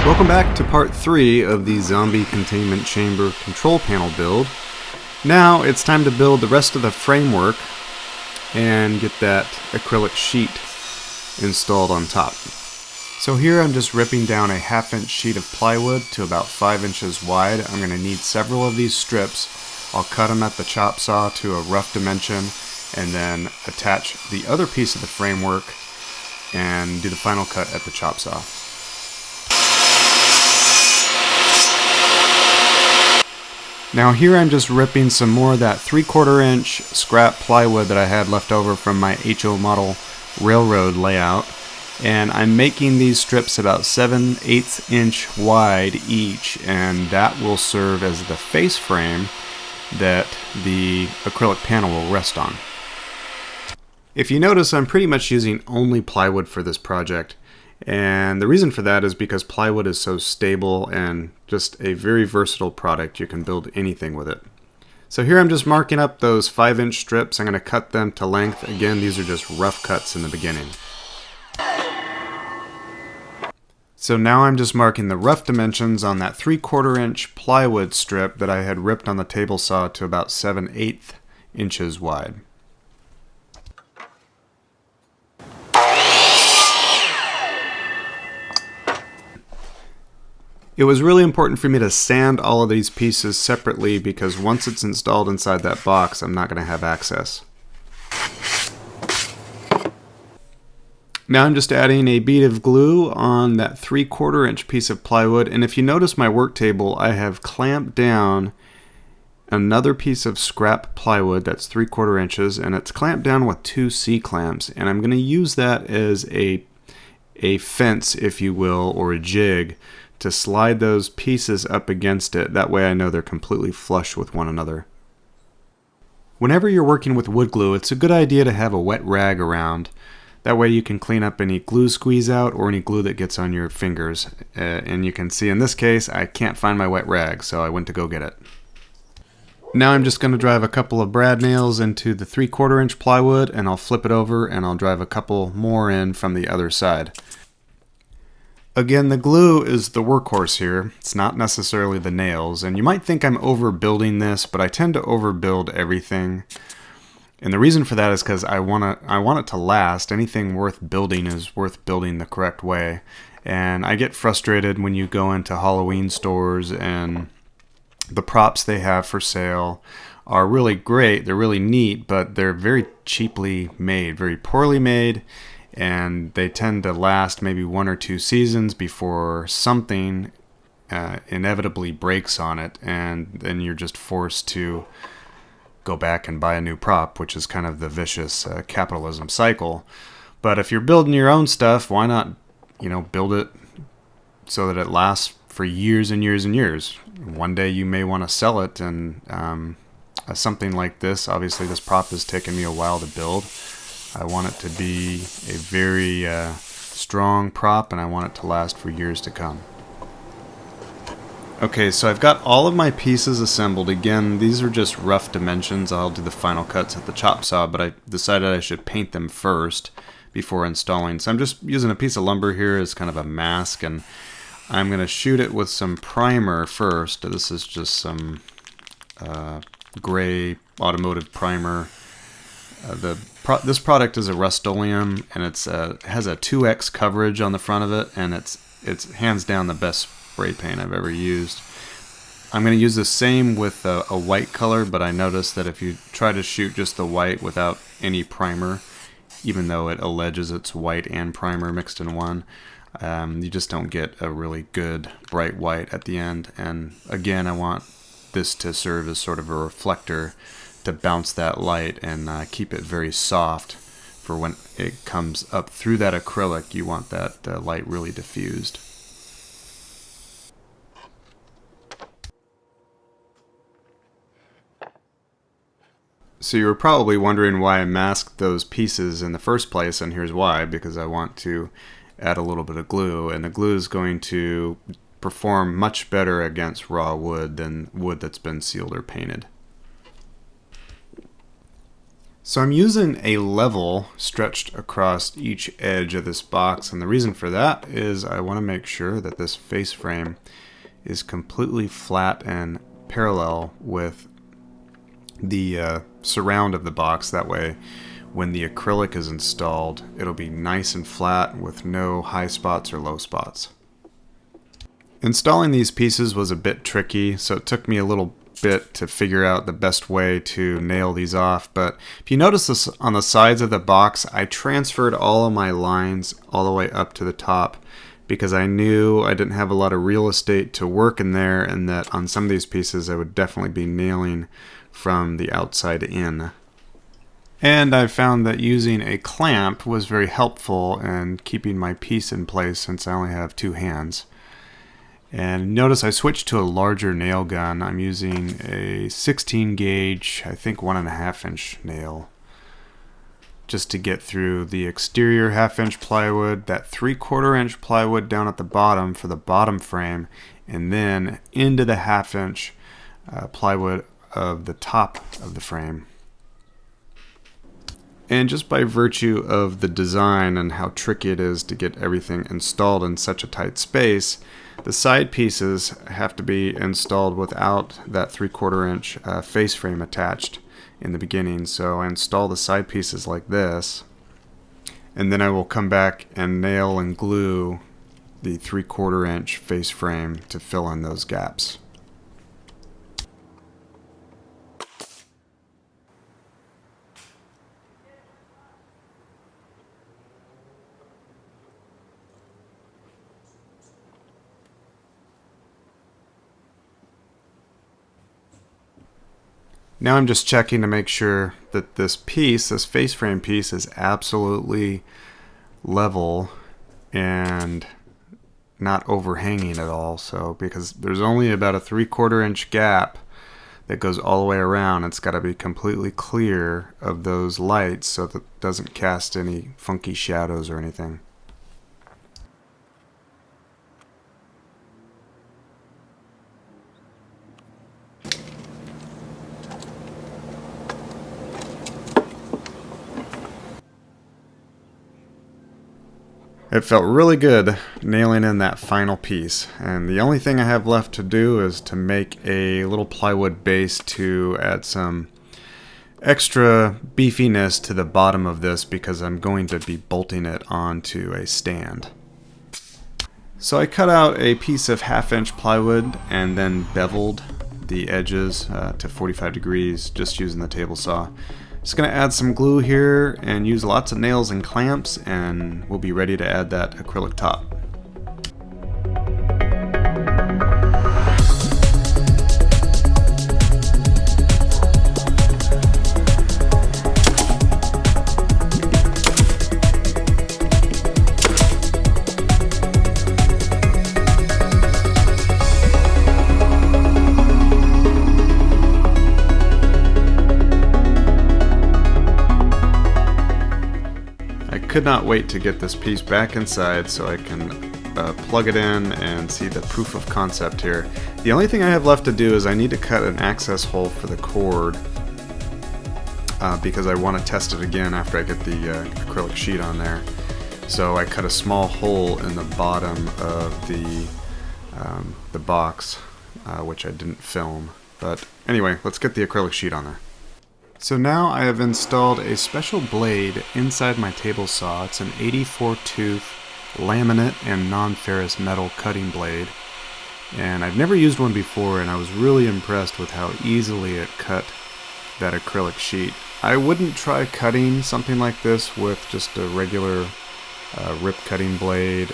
Welcome back to part 3 of the zombie containment chamber control panel build. Now it's time to build the rest of the framework and get that acrylic sheet installed on top. So here I'm just ripping down a 1/2 inch sheet of plywood to about 5 inches wide. I'm going to need several of these strips. I'll cut them at the chop saw to a rough dimension and then attach the other piece of the framework and do the final cut at the chop saw. Now here I'm just ripping some more of that 3/4 inch scrap plywood that I had left over from my HO model railroad layout, and I'm making these strips about 7/8 inch wide each, and that will serve as the face frame that the acrylic panel will rest on. If you notice, I'm pretty much using only plywood for this project. And the reason for that is because plywood is so stable and just a very versatile product. You can build anything with it. So here I'm just marking up those 5-inch strips. I'm going to cut them to length. Again, these are just rough cuts in the beginning. So now I'm just marking the rough dimensions on that 3/4 inch plywood strip that I had ripped on the table saw to about 7/8 inches wide. It was really important for me to sand all of these pieces separately because once it's installed inside that box, I'm not going to have access. Now I'm just adding a bead of glue on that 3/4 inch piece of plywood, and if you notice my work table, I have clamped down another piece of scrap plywood that's 3/4 inches, and it's clamped down with 2 C-clamps, and I'm going to use that as a fence, if you will, or a jig, to slide those pieces up against it. That way I know they're completely flush with one another. Whenever you're working with wood glue, it's a good idea to have a wet rag around. That way you can clean up any glue squeeze out or any glue that gets on your fingers. And you can see in this case, I can't find my wet rag, so I went to go get it. Now I'm just going to drive a couple of brad nails into the 3/4 inch plywood, and I'll flip it over and I'll drive a couple more in from the other side. Again, the glue is the workhorse here. It's not necessarily the nails, and you might think I'm overbuilding this, but I tend to overbuild everything. And the reason for that is because I want it to last. Anything worth building is worth building the correct way. And I get frustrated when you go into Halloween stores and the props they have for sale are really great. They're really neat, but they're very cheaply made, very poorly made. And they tend to last maybe 1 or 2 seasons before something inevitably breaks on it, and then you're just forced to go back and buy a new prop, which is kind of the vicious capitalism cycle. But if you're building your own stuff, why not, build it so that it lasts for years and years and years? One day you may want to sell it, and something like this, obviously this prop has taken me a while to build. I want it to be a very strong prop, and I want it to last for years to come. Okay, so I've got all of my pieces assembled. Again, these are just rough dimensions. I'll do the final cuts at the chop saw, but I decided I should paint them first before installing. So I'm just using a piece of lumber here as kind of a mask, and I'm going to shoot it with some primer first. This is just some gray automotive primer. This product is a Rust-Oleum, and it has a 2x coverage on the front of it, and it's hands down the best spray paint I've ever used. I'm going to use the same with a white color, but I noticed that if you try to shoot just the white without any primer, even though it alleges it's white and primer mixed in one, you just don't get a really good bright white at the end. And again, I want this to serve as sort of a reflector to bounce that light and keep it very soft for when it comes up through that acrylic. You want that light really diffused. So you were probably wondering why I masked those pieces in the first place, and here's why: because I want to add a little bit of glue, and the glue is going to perform much better against raw wood than wood that's been sealed or painted. So I'm using a level stretched across each edge of this box, and the reason for that is I want to make sure that this face frame is completely flat and parallel with the surround of the box. That way when the acrylic is installed, it'll be nice and flat with no high spots or low spots. Installing these pieces was a bit tricky, so it took me a little bit to figure out the best way to nail these off. But if you notice this on the sides of the box, I transferred all of my lines all the way up to the top because I knew I didn't have a lot of real estate to work in there, and that on some of these pieces I would definitely be nailing from the outside in. And I found that using a clamp was very helpful in keeping my piece in place since I only have two hands. And notice I switched to a larger nail gun. I'm using a 16 gauge, I think 1.5 inch nail, just to get through the exterior 1/2 inch plywood, that 3/4 inch plywood down at the bottom for the bottom frame, and then into the 1/2 inch plywood of the top of the frame. And just by virtue of the design and how tricky it is to get everything installed in such a tight space, the side pieces have to be installed without that 3/4 inch face frame attached in the beginning. So I install the side pieces like this, and then I will come back and nail and glue the 3/4 inch face frame to fill in those gaps. Now I'm just checking to make sure that this piece, this face frame piece, is absolutely level and not overhanging at all. So because there's only about a 3/4 inch gap that goes all the way around, it's got to be completely clear of those lights so that it doesn't cast any funky shadows or anything. It felt really good nailing in that final piece, and the only thing I have left to do is to make a little plywood base to add some extra beefiness to the bottom of this because I'm going to be bolting it onto a stand. So I cut out a piece of 1/2 inch plywood and then beveled the edges to 45 degrees just using the table saw. Just going to add some glue here and use lots of nails and clamps, and we'll be ready to add that acrylic top. Could not wait to get this piece back inside so I can plug it in and see the proof of concept here. The only thing I have left to do is I need to cut an access hole for the cord because I want to test it again after I get the acrylic sheet on there. So I cut a small hole in the bottom of the box, which I didn't film. But anyway, let's get the acrylic sheet on there. So now I have installed a special blade inside my table saw. It's an 84 tooth laminate and non-ferrous metal cutting blade. And I've never used one before, and I was really impressed with how easily it cut that acrylic sheet. I wouldn't try cutting something like this with just a regular rip cutting blade.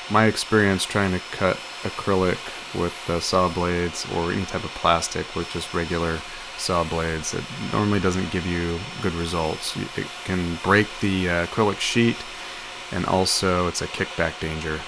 My experience trying to cut acrylic with saw blades or any type of plastic with just regular saw blades, it normally doesn't give you good results. It can break the acrylic sheet, and also it's a kickback danger.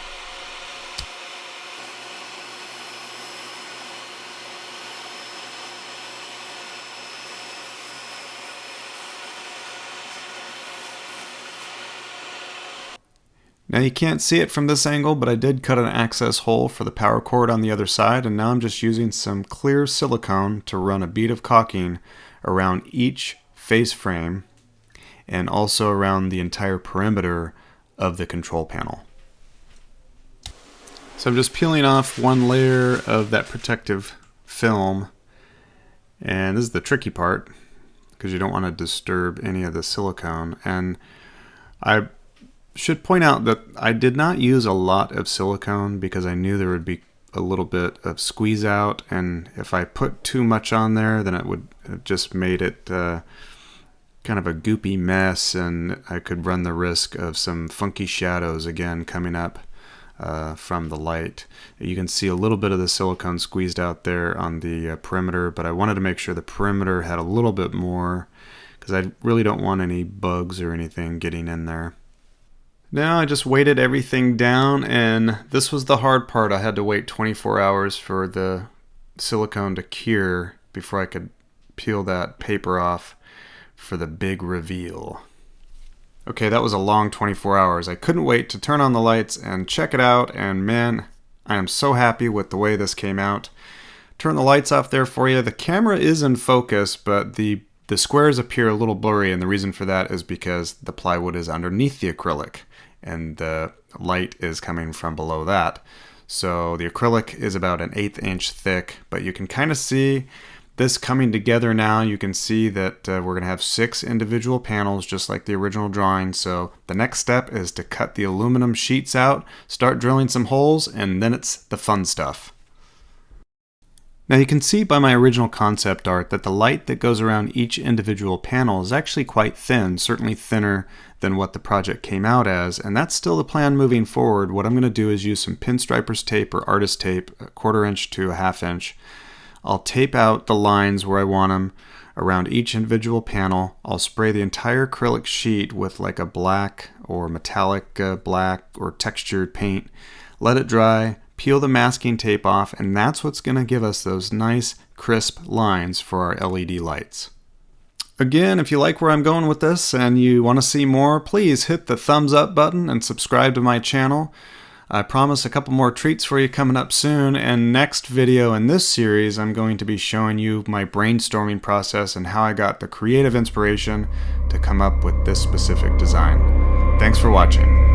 Now you can't see it from this angle, but I did cut an access hole for the power cord on the other side, and now I'm just using some clear silicone to run a bead of caulking around each face frame and also around the entire perimeter of the control panel. So I'm just peeling off one layer of that protective film, and this is the tricky part because you don't want to disturb any of the silicone. And I should point out that I did not use a lot of silicone because I knew there would be a little bit of squeeze out, and if I put too much on there, then it would have just made it kind of a goopy mess, and I could run the risk of some funky shadows again coming up from the light. You can see a little bit of the silicone squeezed out there on the perimeter, but I wanted to make sure the perimeter had a little bit more because I really don't want any bugs or anything getting in there. Now I just weighted everything down, and this was the hard part. I had to wait 24 hours for the silicone to cure before I could peel that paper off for the big reveal. Okay, that was a long 24 hours. I couldn't wait to turn on the lights and check it out, and man, I am so happy with the way this came out. Turn the lights off there for you. The camera is in focus, but the squares appear a little blurry, and the reason for that is because the plywood is underneath the acrylic and the light is coming from below that. So the acrylic is about an 1/8 inch thick, but you can kind of see this coming together now. You can see that we're going to have 6 individual panels just like the original drawing. So the next step is to cut the aluminum sheets out, start drilling some holes, and then it's the fun stuff. Now you can see by my original concept art that the light that goes around each individual panel is actually quite thin, certainly thinner than what the project came out as, and that's still the plan moving forward. What I'm going to do is use some pinstripers tape or artist tape, 1/4 inch to 1/2 inch. I'll tape out the lines where I want them around each individual panel. I'll spray the entire acrylic sheet with like a black or metallic black or textured paint, let it dry, peel the masking tape off, and that's what's going to give us those nice crisp lines for our LED lights. Again, if you like where I'm going with this and you want to see more, please hit the thumbs up button and subscribe to my channel. I promise a couple more treats for you coming up soon, and next video in this series I'm going to be showing you my brainstorming process and how I got the creative inspiration to come up with this specific design. Thanks for watching.